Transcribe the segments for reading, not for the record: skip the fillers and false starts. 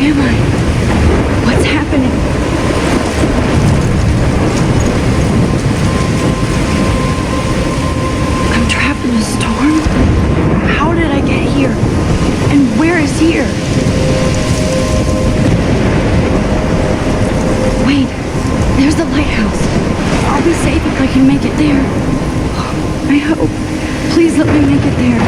am I? What's happening? I'm trapped in a storm? How did I get here? And where is here? Wait, there's the lighthouse. I'll be safe if I can make it there. I hope. Please let me make it there.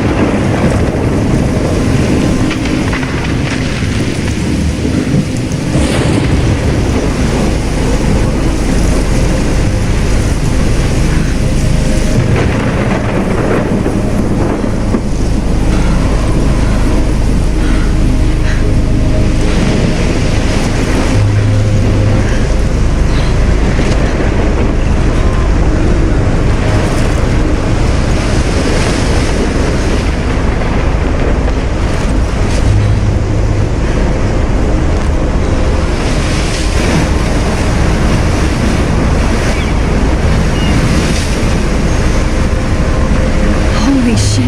Holy shit.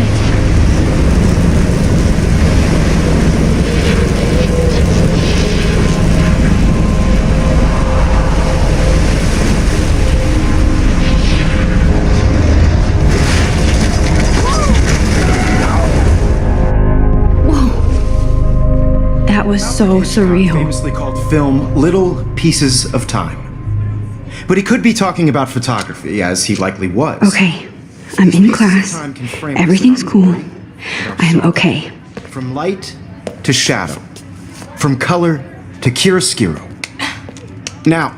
That was so surreal. Famously called film Little Pieces of Time. But he could be talking about photography, as he likely was. Okay, I'm in class. Everything's cool. I am okay. From light to shadow. From color to chiaroscuro. Now,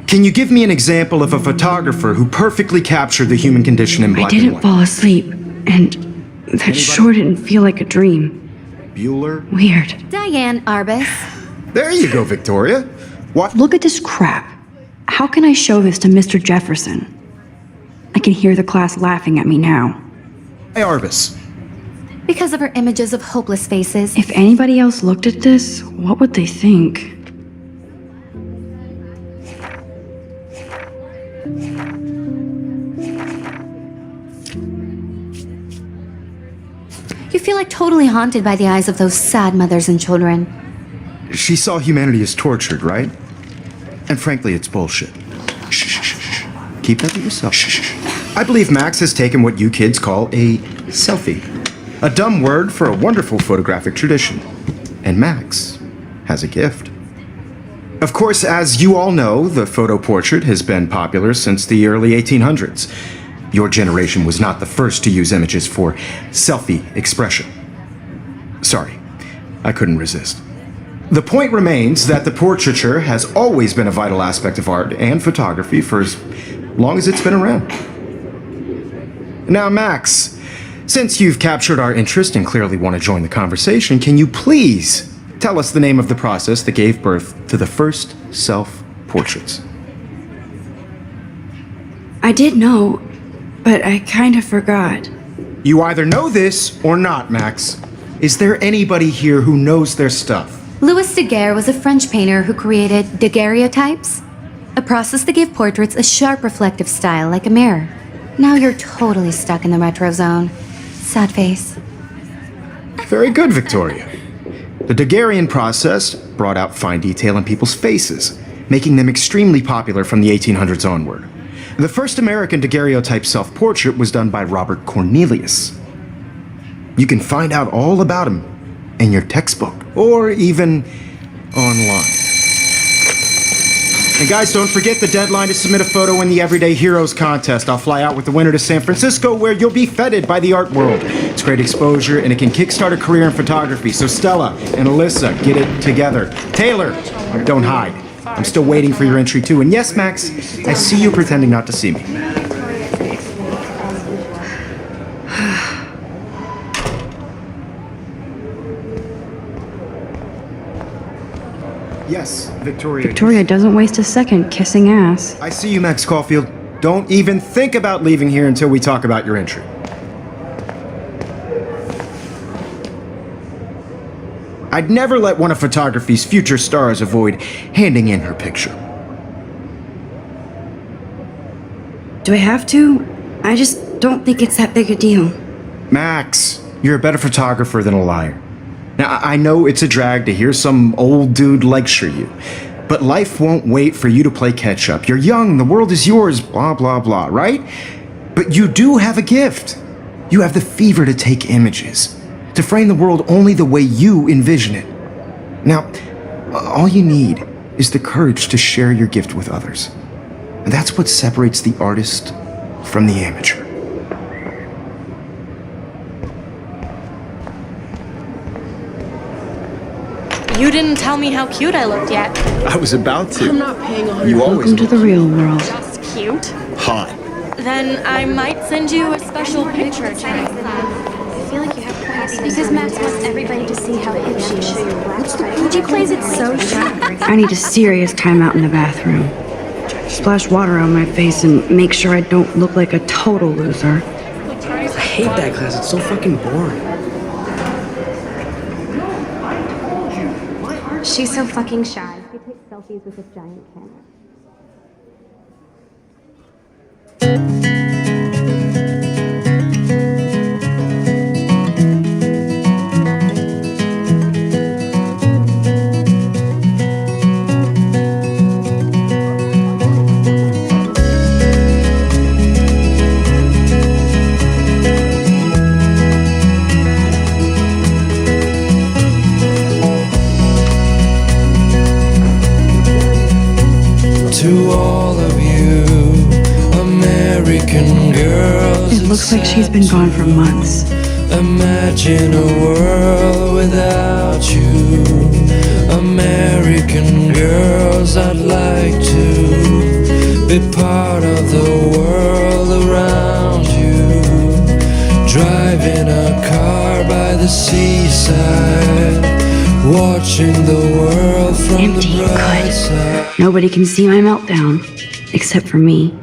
can you give me an example of a photographer who perfectly captured the human condition in black and I didn't white? fall asleep, and that sure didn't feel like a dream. Bueller? Weird. Diane Arbus. There you go, Victoria. What? Look at this crap. How can I show this to Mr. Jefferson? I can hear the class laughing at me now. Hey, Arbus. Because of her images of hopeless faces. If anybody else looked at this, what would they think? You feel like totally haunted by the eyes of those sad mothers and children. She saw humanity as tortured, right? And frankly, it's bullshit. Shh, shh, shh, shh. Keep that to yourself. Shh, shh, shh. I believe Max has taken what you kids call a selfie. A dumb word for a wonderful photographic tradition. And Max has a gift. Of course, as you all know, the photo portrait has been popular since the early 1800s. Your generation was not the first to use images for selfie expression. Sorry, I couldn't resist. The point remains that the portraiture has always been a vital aspect of art and photography for as long as it's been around. Now, Max, since you've captured our interest and clearly want to join the conversation, can you please tell us the name of the process that gave birth to the first self-portraits? I did know, but I kind of forgot. You either know this or not, Max. Is there anybody here who knows their stuff? Louis Daguerre was a French painter who created daguerreotypes, a process that gave portraits a sharp reflective style like a mirror. Now you're totally stuck in the retro zone. Sad face. Very good, Victoria. The Daguerrean process brought out fine detail in people's faces, making them extremely popular from the 1800s onward. The first American daguerreotype self-portrait was done by Robert Cornelius. You can find out all about him in your textbook, or even online. And guys, don't forget the deadline to submit a photo in the Everyday Heroes contest. I'll fly out with the winner to San Francisco, where you'll be feted by the art world. It's great exposure, and it can kickstart a career in photography. So Stella and Alyssa, get it together. Taylor, don't hide. I'm still waiting for your entry too. And yes, Max, I see you pretending not to see me. Yes, Victoria. Victoria doesn't waste a second kissing ass. I see you, Max Caulfield. Don't even think about leaving here until we talk about your entry. I'd never let one of photography's future stars avoid handing in her picture. Do I have to? I just don't think it's that big a deal. Max, you're a better photographer than a liar. Now, I know it's a drag to hear some old dude lecture you, but life won't wait for you to play catch up. You're young, the world is yours, blah, blah, blah, right? But you do have a gift. You have the fever to take images, to frame the world only the way you envision it. Now, all you need is the courage to share your gift with others. And that's what separates the artist from the amateur. You didn't tell me how cute I looked yet. I was about to. I'm not paying 100. You always Welcome to the real world. Just cute. hot. Then I might send you a special picture, Jenny. I feel like you have points because Max wants everybody to see how hip she is. She plays it so sharp. I need a serious timeout in the bathroom. Splash water on my face and make sure I don't look like a total loser. I hate that class. It's so fucking boring. She's so fucking shy. She takes selfies with this giant camera. To all of you American girls, It looks like she's been gone for months. imagine a world without you. American girls, I'd like to be part of the world around you. Driving a car by the seaside, watching the world from Empty, the bright good. side. Nobody can see my meltdown, except for me.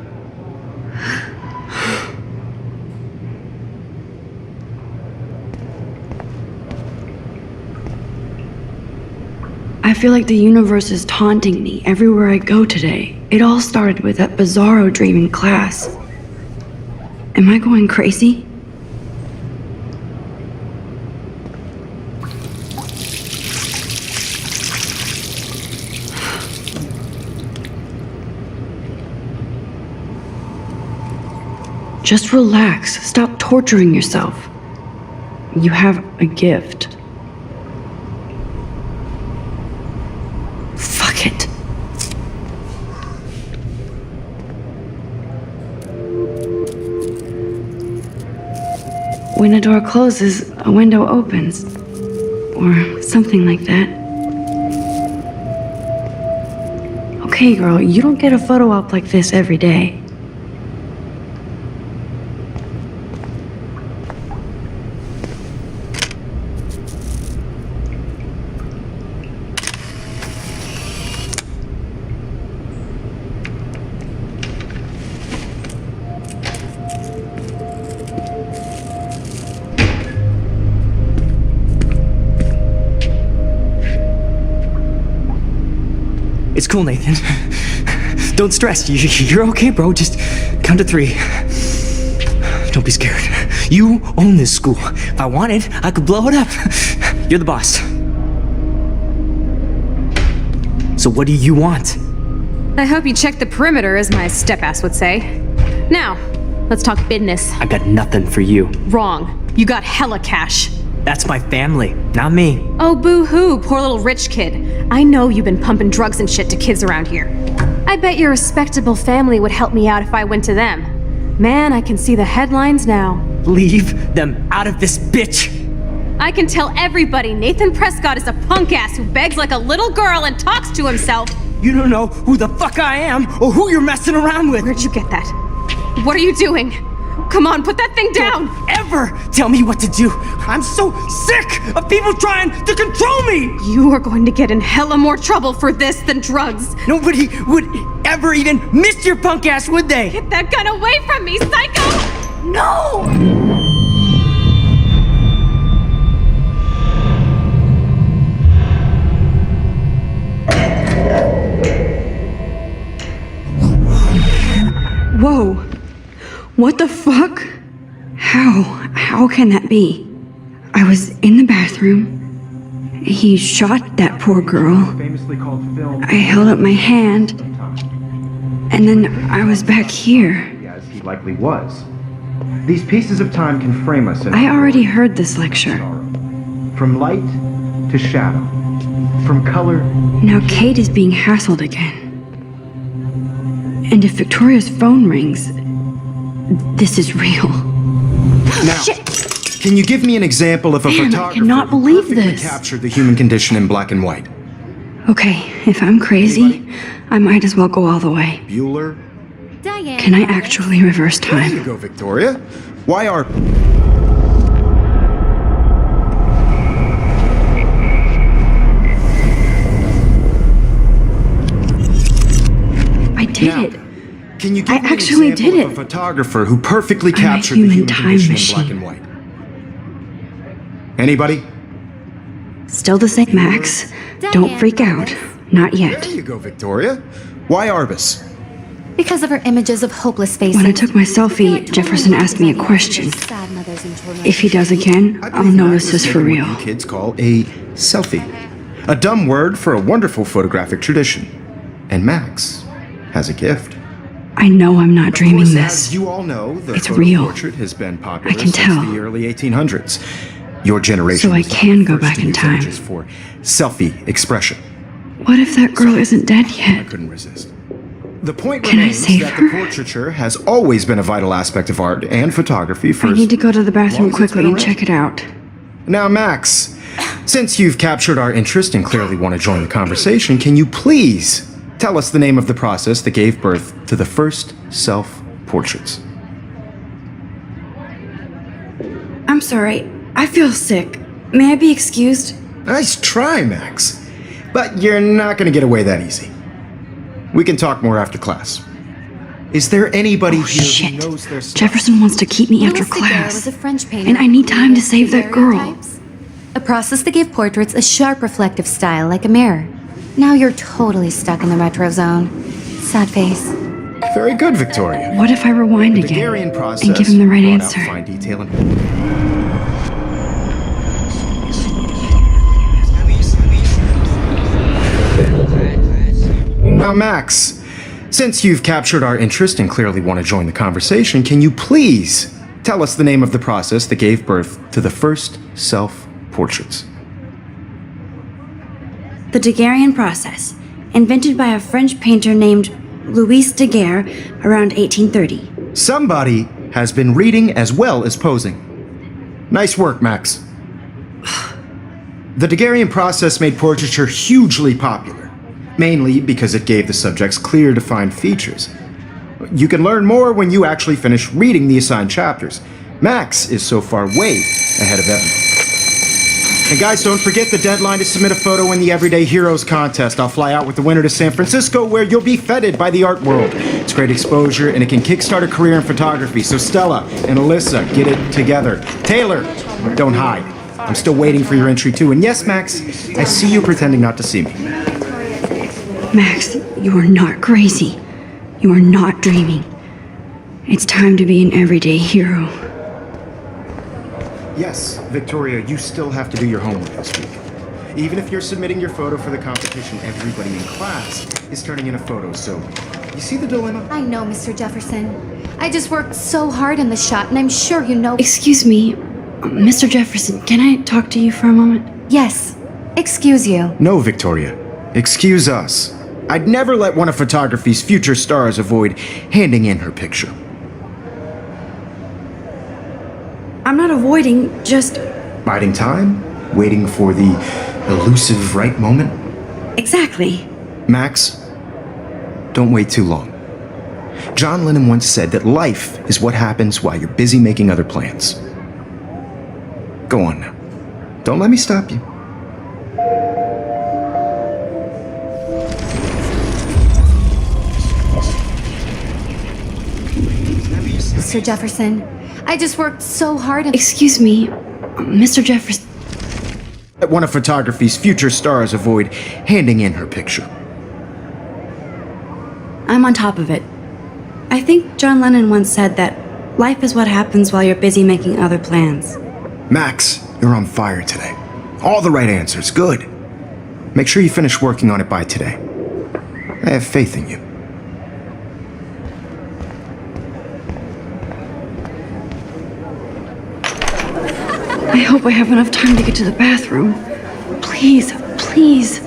I feel like the universe is taunting me everywhere I go today. It all started with that bizarro dream in class. Am I going crazy? Just relax. Stop torturing yourself. You have a gift. Fuck it. When a door closes, a window opens. Or something like that. Okay, girl, you don't get a photo op like this every day. It's cool, Nathan. Don't stress. You're okay, bro. Just count to 3. Don't be scared. You own this school. If I wanted, I could blow it up. You're the boss. So what do you want? I hope you checked the perimeter, as my step-ass would say. Now, let's talk business. I got nothing for you. Wrong. You got hella cash. That's my family, not me. Oh, boo-hoo, poor little rich kid. I know you've been pumping drugs and shit to kids around here. I bet your respectable family would help me out if I went to them. Man, I can see the headlines now. Leave them out of this bitch. I can tell everybody Nathan Prescott is a punk ass who begs like a little girl and talks to himself. You don't know who the fuck I am or who you're messing around with. Where'd you get that? What are you doing? Come on, put that thing down! Don't ever tell me what to do. I'm so sick of people trying to control me. You are going to get in hella more trouble for this than drugs. Nobody would ever even miss your punk ass, would they? Get that gun away from me, psycho! No! Whoa. What the fuck? How can that be? I was in the bathroom. He shot that poor girl. Famously called film. I held up my hand, and then I was back here. As he likely was. These pieces of time can frame us in I already heard this lecture. from light to shadow, from color. Now Kate is being hassled again. And if Victoria's phone rings, this is real. Now, can you give me an example of a Man, I photographer cannot who believe perfectly this. captured the human condition in black and white? Okay, if I'm crazy, I might as well go all the way. Bueller? Diane. Can I actually reverse There you time? go, Victoria. Why are... I did Now, it. Can you give I me actually an example did of it. a photographer who perfectly I'm a captured the human human time condition machine. in black and white? Anybody? Still the same, Max. Don't freak out. Not yet. There you go, Victoria. Why Arbus? Because of her images of hopeless faces. When I took my selfie, Jefferson asked me a question. If he does again, I I'll believe know Max this has is for taken real. what you kids call a selfie. A dumb word for a wonderful photographic tradition. And Max has a gift. I know I'm not Of dreaming course, this. as you all know, the It's photo real. portrait has been popular I can since tell. the early 1800s. Your generation So I was not can the go first back to in use time. images for selfie expression. What if that girl isn't dead I yet? couldn't resist. The point Can I remains save that her? the portraiture has always been a vital aspect of art and photography for I need to go to the bathroom long as it's quickly been and around. check it out. Now, Max, since you've captured our interest and clearly want to join the conversation, can you please tell us the name of the process that gave birth to the first self-portraits? I'm sorry. I feel sick. May I be excused? Nice try, Max. But you're not going to get away that easy. We can talk more after class. Is there anybody Oh, here shit. who knows their stuff? Jefferson wants to keep me after Louis Daguerre class. was a French painter And I need time to save that girl. daguerreotypes, a process that gave portraits a sharp reflective style like a mirror. Now you're totally stuck in the retro zone. Sad face. Very good, Victoria. What if I rewind The again Daguerrean process and give him the right brought out answer? fine detail and Now, Max, since you've captured our interest and clearly want to join the conversation, can you please tell us the name of the process that gave birth to the first self-portraits? The Daguerrean process, invented by a French painter named Louis Daguerre around 1830. Somebody has been reading as well as posing. Nice work, Max. The Daguerrean process made portraiture hugely popular, mainly because it gave the subjects clear, defined features. You can learn more when you actually finish reading the assigned chapters. Max is so far way ahead of everyone. And guys, don't forget the deadline to submit a photo in the Everyday Heroes contest. I'll fly out with the winner to San Francisco, where you'll be feted by the art world. It's great exposure, and it can kickstart a career in photography. So Stella and Alyssa, get it together. Taylor, don't hide. I'm still waiting for your entry too. And yes, Max, I see you pretending not to see me. Max, you are not crazy. You are not dreaming. It's time to be an everyday hero. Yes, Victoria, you still have to do your homework this week. Even if you're submitting your photo for the competition, everybody in class is turning in a photo, so you see the dilemma? I know, Mr. Jefferson. I just worked so hard in the shot, and I'm sure you know. Excuse me, Mr. Jefferson, can I talk to you for a moment? Yes. Excuse you. No, Victoria. Excuse us. I'd never let one of photography's future stars avoid handing in her picture. I'm not avoiding, just... Biding time? Waiting for the elusive right moment? Exactly. Max, don't wait too long. John Lennon once said that life is what happens while you're busy making other plans. Go on now. Don't let me stop you. Mr. Jefferson, I just worked so hard in. Excuse me, Mr. Jefferson. Let one of photography's future stars avoid handing in her picture. I'm on top of it. I think John Lennon once said that life is what happens while you're busy making other plans. Max, you're on fire today. All the right answers. Good. Make sure you finish working on it by today. I have faith in you. I hope I have enough time to get to the bathroom. Please, please.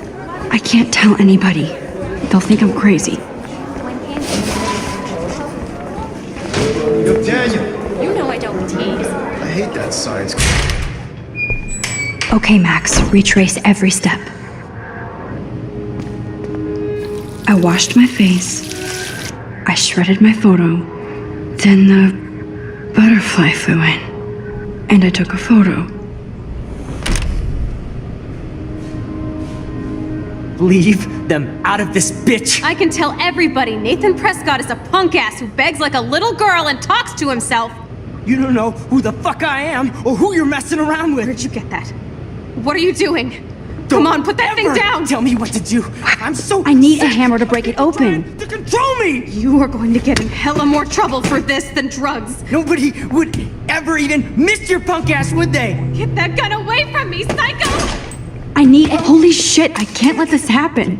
I can't tell anybody. They'll think I'm crazy. Yo, Daniel. You know I don't tease. I hate that science. Okay, Max, retrace every step. I washed my face. I shredded my photo. Then the butterfly flew in. And I took a photo. Leave them out of this bitch! I can tell everybody Nathan Prescott is a punk ass who begs like a little girl and talks to himself. You don't know who the fuck I am or who you're messing around with. Where'd you get that? What are you doing? Come on, put that thing Ever down! Tell me what to do. I'm so I need a sick hammer to break it open. to control me! You are going to get in hella more trouble for this than drugs. Nobody would ever even miss your punk ass, would they? Get that gun away from me, psycho! I need it. Holy shit, I can't let this happen.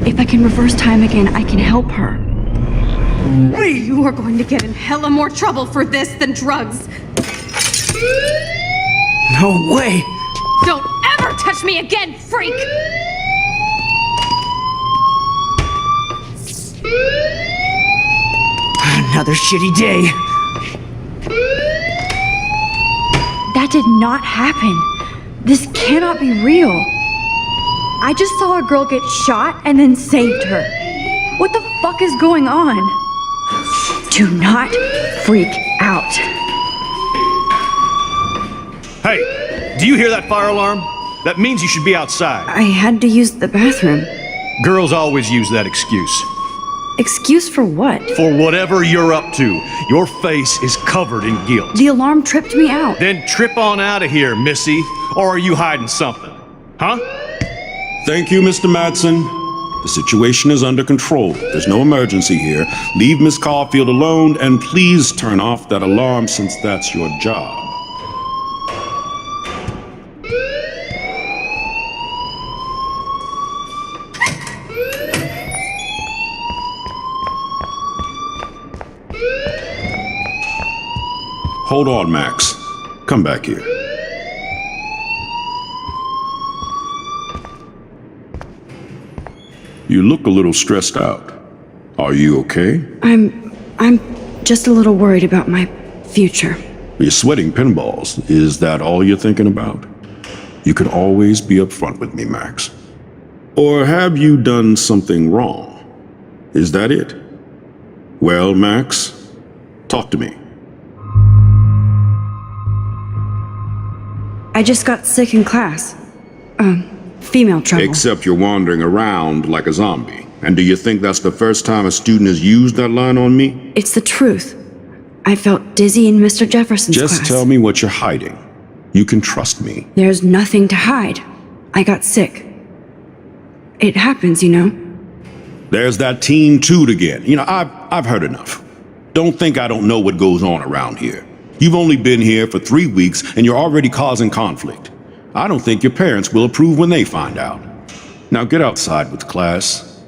If I can reverse time again, I can help her. You are going to get in hella more trouble for this than drugs. No way! Don't ever touch me again, freak! Another shitty day. That did not happen. This cannot be real. I just saw a girl get shot and then saved her. What the fuck is going on? Do not freak out. Hey, do you hear that fire alarm? That means you should be outside. I had to use the bathroom. Girls always use that excuse. Excuse for what? For whatever you're up to, your face is covered in guilt. The alarm tripped me out. Then trip on out of here, Missy. Or are you hiding something? Huh? Thank you, Mr. Madsen. The situation is under control. There's no emergency here. Leave Miss Caulfield alone, and please turn off that alarm since that's your job. Hold on, Max. Come back here. You look a little stressed out. Are you okay? I'm just a little worried about my future. You're sweating pinballs. Is that all you're thinking about? You can always be upfront with me, Max. Or have you done something wrong? Is that it? Well, Max, talk to me. I just got sick in class. Female trouble. Except you're wandering around like a zombie. And do you think that's the first time a student has used that line on me? It's the truth. I felt dizzy in Mr. Jefferson's class. Just tell me what you're hiding. You can trust me. There's nothing to hide. I got sick. It happens, you know. There's that teen toot again. You know, I've heard enough. Don't think I don't know what goes on around here. You've only been here for 3 weeks and you're already causing conflict. I don't think your parents will approve when they find out. Now get outside with class.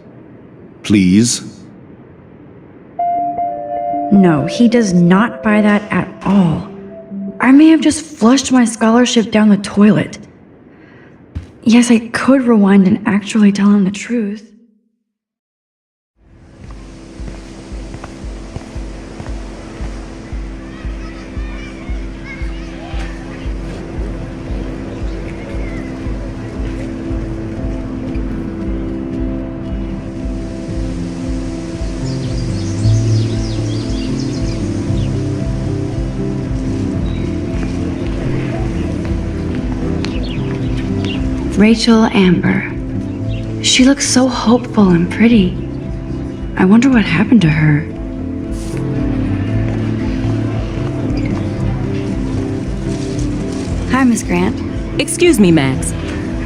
Please. No, he does not buy that at all. I may have just flushed my scholarship down the toilet. Yes, I could rewind and actually tell him the truth. Rachel Amber. She looks so hopeful and pretty. I wonder what happened to her. Hi, Miss Grant. Excuse me, Max.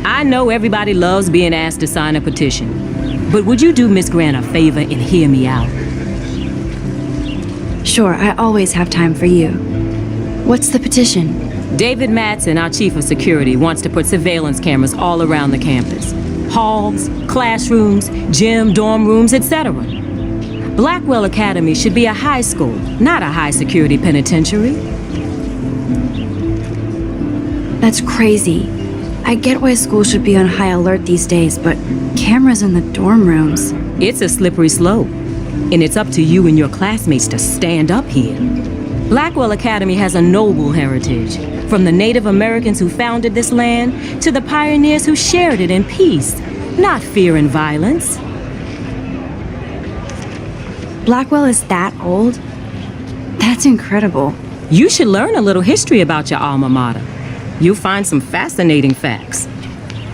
I know everybody loves being asked to sign a petition, but would you do Miss Grant a favor and hear me out? Sure, I always have time for you. What's the petition? David Matson, our chief of security, wants to put surveillance cameras all around the campus. Halls, classrooms, gym, dorm rooms, etc. Blackwell Academy should be a high school, not a high-security penitentiary. That's crazy. I get why schools should be on high alert these days, but cameras in the dorm rooms... It's a slippery slope, and it's up to you and your classmates to stand up here. Blackwell Academy has a noble heritage, from the Native Americans who founded this land to the pioneers who shared it in peace, not fear and violence. Blackwell is that old? That's incredible. You should learn a little history about your alma mater. You'll find some fascinating facts.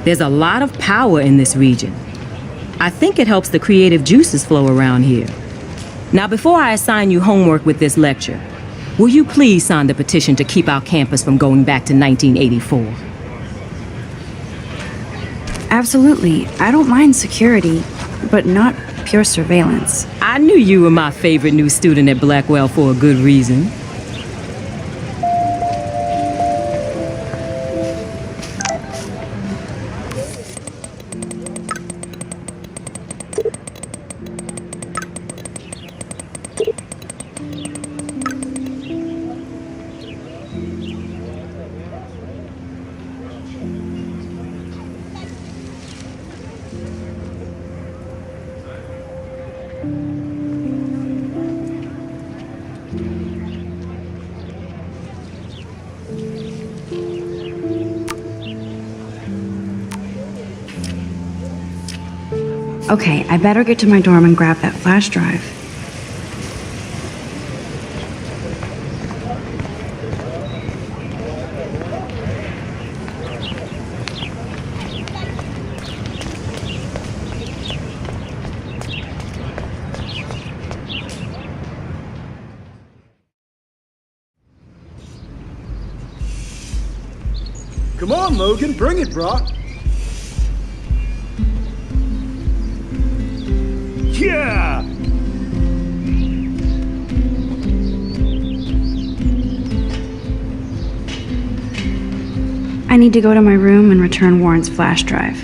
There's a lot of power in this region. I think it helps the creative juices flow around here. Now, before I assign you homework with this lecture, will you please sign the petition to keep our campus from going back to 1984? Absolutely. I don't mind security, but not pure surveillance. I knew you were my favorite new student at Blackwell for a good reason. Okay, I better get to my dorm and grab that flash drive. Come on, Logan, bring it, bro. Yeah! I need to go to my room and return Warren's flash drive.